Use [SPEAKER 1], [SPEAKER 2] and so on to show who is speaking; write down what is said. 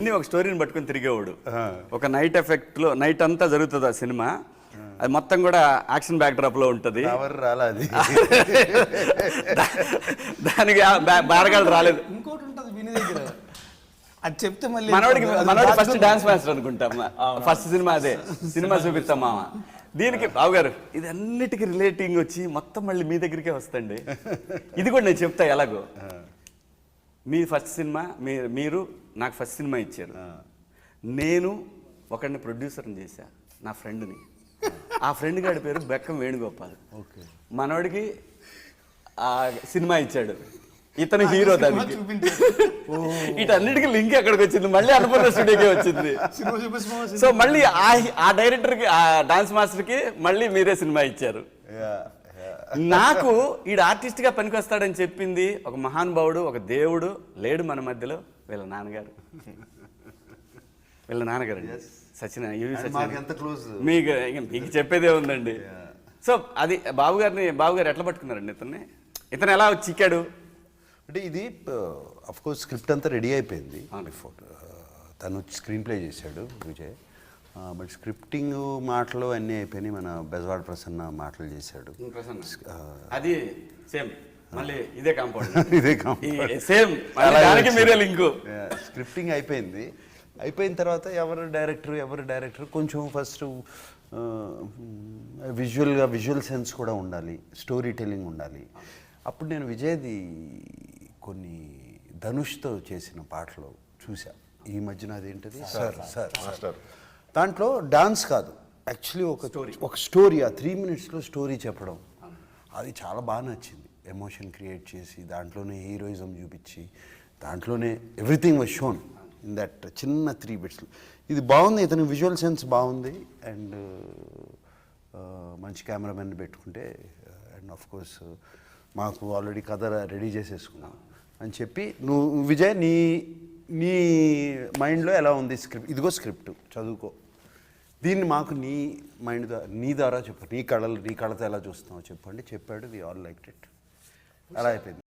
[SPEAKER 1] ఒక స్టోరీని పట్టుకొని తిరిగేవాడు. ఒక నైట్ ఎఫెక్ట్లో నైట్ అంతా జరుగుతుంది ఆ సినిమా. అది మొత్తం కూడా యాక్షన్ బ్యాక్డ్రాప్ లో ఉంటుంది. దానికి బారగాలు రాలేదు.
[SPEAKER 2] ఇంకోటి ఉంటుంది విని దగ్గర అది చెప్తే మళ్ళీ
[SPEAKER 1] మనోడికి ఫస్ట్ డాన్స్ మాస్టర్ అనుకుంటాం. ఫస్ట్ సినిమా అదే సినిమా చూపిస్తాం మామ. దీనికి బాబు గారు ఇది అన్నిటికీ రిలేటింగ్ వచ్చి మొత్తం మళ్ళీ మీ దగ్గరికే వస్తండి. ఇది కూడా నేను చెప్తా ఎలాగో. మీ ఫస్ట్ సినిమా మీరు నాకు ఫస్ట్ సినిమా ఇచ్చారు. నేను ఒకడిని ప్రొడ్యూసర్ని చేశా, నా ఫ్రెండ్ని. ఆ ఫ్రెండ్ గారి పేరు బెక్కం వేణుగోపాల్. మనోడికి ఆ సినిమా ఇచ్చాడు, ఇతను హీరో. దానికి వీటన్నిటికీ లింక్ ఎక్కడికి వచ్చింది? మళ్ళీ అన్నపూర్ణ స్టూడియోకి వచ్చింది. సో మళ్ళీ ఆ డైరెక్టర్కి, ఆ డాన్స్ మాస్టర్కి మళ్ళీ మీరే సినిమా ఇచ్చారు. నాకు ఈడు ఆర్టిస్ట్గా పనికి వస్తాడని చెప్పింది ఒక మహానుభావుడు, ఒక దేవుడు లేడు మన మధ్యలో. వీళ్ళ నాన్నగారు సచిన మీకు చెప్పేదే ఉందండి. సో అది బాబు గారు ఎట్లా పట్టుకున్నారండి ఇతను ఎలా చిక్కాడు
[SPEAKER 3] అంటే ఇది అఫ్కోర్స్ స్క్రిప్ట్ అంతా రెడీ అయిపోయింది. తను స్క్రీన్ ప్లే చేశాడు విజయ్. బట్ స్క్రిప్టింగ్ మాటలు అన్నీ అయిపోయినాయి. మన బెజవాడ ప్రసన్న మాటలు చేశాడు.
[SPEAKER 1] అది సేమ్ మళ్ళీ ఇదే కాంపౌండ్ సేమ్ మీరే లింక్.
[SPEAKER 3] స్క్రిప్టింగ్ అయిపోయింది. అయిపోయిన తర్వాత ఎవరు డైరెక్టర్ కొంచెం ఫస్ట్ విజువల్ సెన్స్ కూడా ఉండాలి, స్టోరీ టెల్లింగ్ ఉండాలి. అప్పుడు నేను విజయ్ది కొన్ని ధనుష్తో చేసిన పాటలు చూసా ఈ మధ్యన. అదేంటది సార్ దాంట్లో డాన్స్ కాదు, యాక్చువల్లీ ఒక స్టోరీ, ఆ 3 minutesలో స్టోరీ చెప్పడం, అది చాలా బాగా నచ్చింది. ఎమోషన్ క్రియేట్ చేసి దాంట్లోనే హీరోయిజం చూపించి దాంట్లోనే everything was shown in that చిన్న 3 bits. ఇది బాగుంది, ఇతని విజువల్ సెన్స్ బాగుంది. అండ్ మంచి కెమెరామెన్ పెట్టుకుంటే, అండ్ ఆఫ్ కోర్స్ మాకు ఆల్రెడీ కథ రెడీ చేసేసుకున్నాం అని చెప్పి, నువ్వు విజయ్ నీ మైండ్లో ఎలా ఉంది స్క్రిప్ట్, ఇదిగో స్క్రిప్ట్ చదువుకో, దీన్ని మాకు నీ మైండ్ నీ ద్వారా చెప్పు, నీ కళతో ఎలా చూస్తున్నావు చెప్పండి. చెప్పాడు. We all like it. అలా అయిపోయింది.